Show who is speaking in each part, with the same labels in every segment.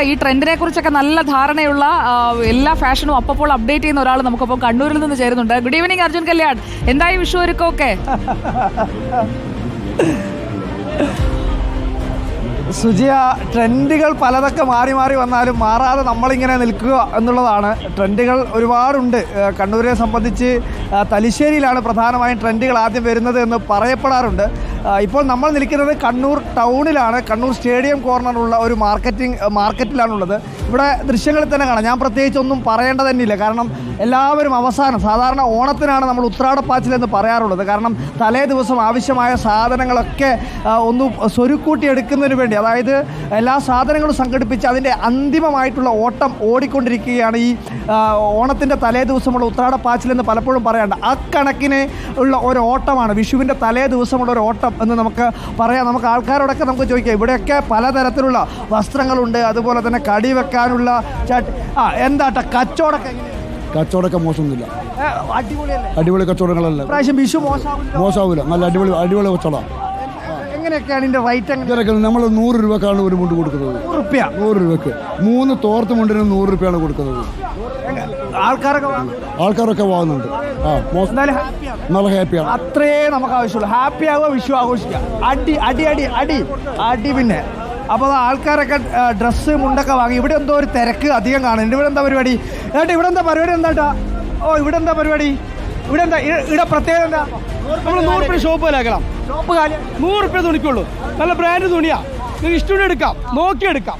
Speaker 1: ഈ ട്രെൻഡിനെ കുറിച്ചൊക്കെ നല്ല ധാരണയുള്ള എല്ലാ ഫാഷനും അപ്പോൾ അപ്ഡേറ്റ് ചെയ്യുന്ന ഒരാൾ നമുക്കൊപ്പം കണ്ണൂരിൽ നിന്ന് ചേരുന്നുണ്ട്. ഗുഡ് ഈവനിങ് അർജുൻ കല്യാൺ, എന്തായി വിഷു ഒരുക്കമൊക്കെ?
Speaker 2: സുജിയ, ട്രെൻഡുകൾ പലതൊക്കെ മാറി മാറി വന്നാലും മാറാതെ നമ്മളിങ്ങനെ നിൽക്കുക എന്നുള്ളതാണ്. ട്രെൻഡുകൾ ഒരുപാടുണ്ട്. കണ്ണൂരിനെ സംബന്ധിച്ച് തലശ്ശേരിയിലാണ് പ്രധാനമായും ട്രെൻഡുകൾ ആദ്യം വരുന്നത് എന്ന് പറയപ്പെടാറുണ്ട്. ഇപ്പോൾ നമ്മൾ നിൽക്കുന്നത് കണ്ണൂർ ടൗണിലാണ്. കണ്ണൂർ സ്റ്റേഡിയം കോർണറുള്ള ഒരു മാർക്കറ്റിലാണുള്ളത്. ഇവിടെ ദൃശ്യങ്ങളിൽ തന്നെ കാണാം. ഞാൻ പ്രത്യേകിച്ച് ഒന്നും പറയേണ്ട തന്നെയില്ല. കാരണം എല്ലാവരും അവസാനം സാധാരണ ഓണത്തിനാണ് നമ്മൾ ഉത്രാടപ്പാച്ചിലെന്ന് പറയാറുള്ളത്. കാരണം തലേ ദിവസം ആവശ്യമായ സാധനങ്ങളൊക്കെ ഒന്ന് സ്വരുക്കൂട്ടി എടുക്കുന്നതിന് വേണ്ടി, അതായത് എല്ലാ സാധനങ്ങളും സംഘടിപ്പിച്ച് അതിൻ്റെ അന്തിമമായിട്ടുള്ള ഓട്ടം ഓടിക്കൊണ്ടിരിക്കുകയാണ് ഈ ഓണത്തിൻ്റെ തലേ ദിവസമുള്ള ഉത്രാടപ്പാച്ചിലെന്ന് പലപ്പോഴും പറയാറുണ്ട്. അക്കണക്കിന് ഉള്ള ഒരു ഓട്ടമാണ് വിഷുവിൻ്റെ തലേ ദിവസമുള്ള ഒരു ഓട്ടം എന്ന് നമുക്ക് പറയാം. നമുക്ക് ആൾക്കാരോടൊക്കെ നമുക്ക് ചോദിക്കാം. ഇവിടെയൊക്കെ പലതരത്തിലുള്ള വസ്ത്രങ്ങളുണ്ട്, അതുപോലെ തന്നെ കടി വെക്കാനുള്ള എന്താ
Speaker 3: കച്ചവടമൊക്കെ മോശമൊന്നുമില്ല, അടിപൊളി കച്ചവടങ്ങളല്ല.
Speaker 2: പ്രാവശ്യം വിഷു
Speaker 3: മോശമാവില്ല, നല്ല അടിപൊളി കച്ചവടം.
Speaker 2: എങ്ങനെയൊക്കെയാണ് ഇതിന്റെ റേറ്റ്?
Speaker 3: നമ്മൾ 100 രൂപക്കാണ് ഒരു മുണ്ട് കൊടുക്കുന്നത്. 100 രൂപക്ക് 3 തോർത്ത് മുണ്ടിന് 100 രൂപയാണ് കൊടുക്കുന്നത്. ആൾക്കാരൊക്കെ വാങ്ങുന്നുണ്ട്. നല്ല ഹാപ്പിയാണ്.
Speaker 2: അത്രേ നമുക്ക് ആവശ്യമുള്ളൂ. ഹാപ്പി ആവുക, വിഷു ആഘോഷിക്കുക. അടി പിന്നെ അപ്പോൾ ആൾക്കാരൊക്കെ ഡ്രസ്സ് മുണ്ടൊക്കെ വാങ്ങി. ഇവിടെ എന്തോ ഒരു തിരക്ക് അധികം കാണുന്നുണ്ട്. ഇവിടെ എന്താ പരിപാടി? ഇവിടെ എന്താ പരിപാടി? എന്താ ഇവിടെ എന്താ പരിപാടി? ഇവിടെ പ്രത്യേകത എന്താ?
Speaker 4: നമ്മൾ 100 രൂപ ഷോപ്പ് വിലാക്കണം.
Speaker 2: ഷോപ്പ് കാലം
Speaker 4: 100 രൂപ തുണിക്കുള്ളൂ. നല്ല ബ്രാൻഡ് തുണിയാ, നിങ്ങൾക്ക് ഇഷ്ടം എടുക്കാം, നോക്കിയെടുക്കാം,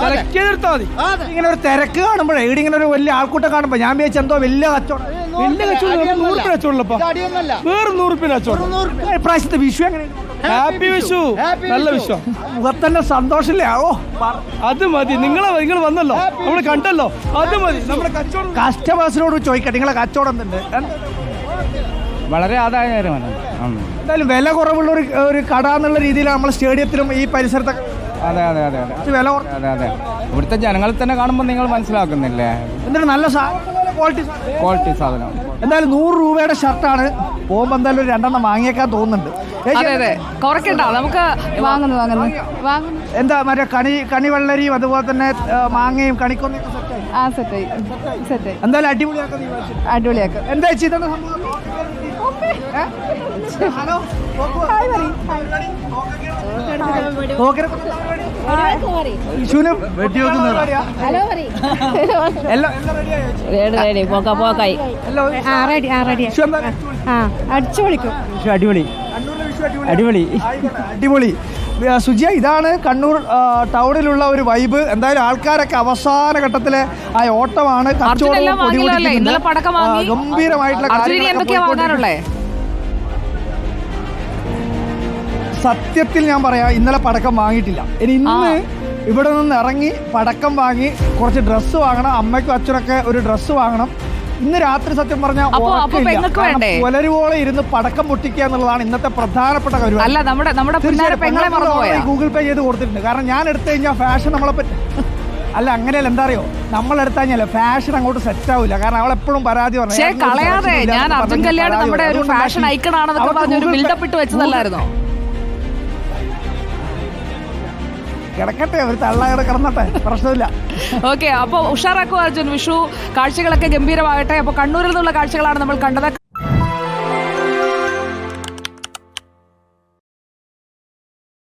Speaker 4: മതി.
Speaker 2: ഇങ്ങനെ ഒരു തിരക്ക് കാണുമ്പോഴേ, ഇവിടെ ഇങ്ങനെ ഒരു വലിയ ആൾക്കൂട്ടം കാണുമ്പോൾ ഞാൻ വിചാരിച്ച എന്തോ വലിയ കച്ചവടം.
Speaker 4: 100 രൂപ കച്ചവടം. വേറെ 100 രൂപ കച്ചവടം.
Speaker 2: ഇപ്രാവശ്യത്തെ വിഷു എങ്ങനെ?
Speaker 4: ഹാപ്പി വിഷു, നല്ല വിഷു.
Speaker 2: മുഖത്തന്നെ സന്തോഷമില്ലേ?
Speaker 4: അത് മതി. നിങ്ങൾ വന്നല്ലോ, നമ്മൾ കണ്ടല്ലോ, അത് മതി. നമ്മുടെ കച്ചവടം.
Speaker 2: കസ്റ്റമേഴ്സിനോട് ചോദിക്കട്ടെ, നിങ്ങളെ കച്ചവടം എന്തുണ്ട്?
Speaker 5: വളരെ ആദായകരമാണ്.
Speaker 2: എന്തായാലും വില കുറവുള്ള ഒരു കട എന്നുള്ള രീതിയിലാണ് നമ്മൾ സ്റ്റേഡിയത്തിലും ഈ പരിസരത്തൊക്കെ.
Speaker 5: അതെ
Speaker 2: വില
Speaker 5: അതെ. ഇവിടുത്തെ ജനങ്ങളെ തന്നെ കാണുമ്പോൾ നിങ്ങൾ മനസ്സിലാക്കുന്നില്ലേ,
Speaker 2: എന്നിട്ട് നല്ല
Speaker 5: ക്വാളിറ്റി സാധനം.
Speaker 2: എന്തായാലും 100 രൂപയുടെ ഷർട്ടാണ്. പോകുമ്പോൾ എന്തായാലും ഒരു 2 വാങ്ങിയേക്കാൻ തോന്നുന്നുണ്ട്.
Speaker 1: അതെ, കുറയ്ക്കണ്ട, നമുക്ക് വാങ്ങുന്നു.
Speaker 2: എന്താ മറ്റേ കണിവെള്ളരിയും അതുപോലെ തന്നെ മാങ്ങയും കണിക്കൊന്നയും
Speaker 1: സെറ്റായി.
Speaker 2: എന്തായാലും
Speaker 1: അടിപൊളിയാക്കും.
Speaker 2: എന്താ ചെയ്തത് സംഭവം? അടിപൊളി. സുജിയ, ഇതാണ് കണ്ണൂർ ടൗണിലുള്ള ഒരു വൈബ്. എന്തായാലും ആൾക്കാരൊക്കെ അവസാന ഘട്ടത്തിലെ ആ ഓട്ടമാണ്. ഗംഭീരമായിട്ടുള്ള സത്യത്തിൽ ഞാൻ പറയാം, ഇന്നലെ പടക്കം വാങ്ങിയിട്ടില്ല. ഇന്ന് ഇവിടെ നിന്ന് ഇറങ്ങി പടക്കം വാങ്ങി കുറച്ച് ഡ്രസ്സ് വാങ്ങണം. അമ്മയ്ക്കും അച്ഛനൊക്കെ ഒരു ഡ്രസ്സ് വാങ്ങണം. ഇന്ന് രാത്രി സത്യം പറഞ്ഞാൽ പുലരുവോളം ഇരുന്ന് പടക്കം പൊട്ടിക്കുക എന്നുള്ളതാണ് ഇന്നത്തെ പ്രധാനപ്പെട്ട കാര്യം. ഗൂഗിൾ പേ ചെയ്ത് കൊടുത്തിട്ടുണ്ട്. കാരണം ഞാൻ എടുത്തു കഴിഞ്ഞാൽ ഫാഷൻ നമ്മളെ പറ്റി അല്ല, അങ്ങനെയല്ല. എന്താ അറിയോ, നമ്മളെടുത്തു കഴിഞ്ഞാൽ ഫാഷൻ അങ്ങോട്ട് സെറ്റ് ആവില്ല. കാരണം അവളെപ്പോഴും പരാതി പറഞ്ഞു കിടക്കട്ടെ, ഒരു തള്ളയുടെ കിടന്നട്ടെ, പ്രശ്നമില്ല.
Speaker 1: ഓക്കെ, അപ്പോൾ ഉഷാറാക്കുക അർജുൻ. വിഷു കാഴ്ചകളൊക്കെ ഗംഭീരമാകട്ടെ. അപ്പോൾ കണ്ണൂരിൽ നിന്നുള്ള കാഴ്ചകളാണ് നമ്മൾ കണ്ടത്.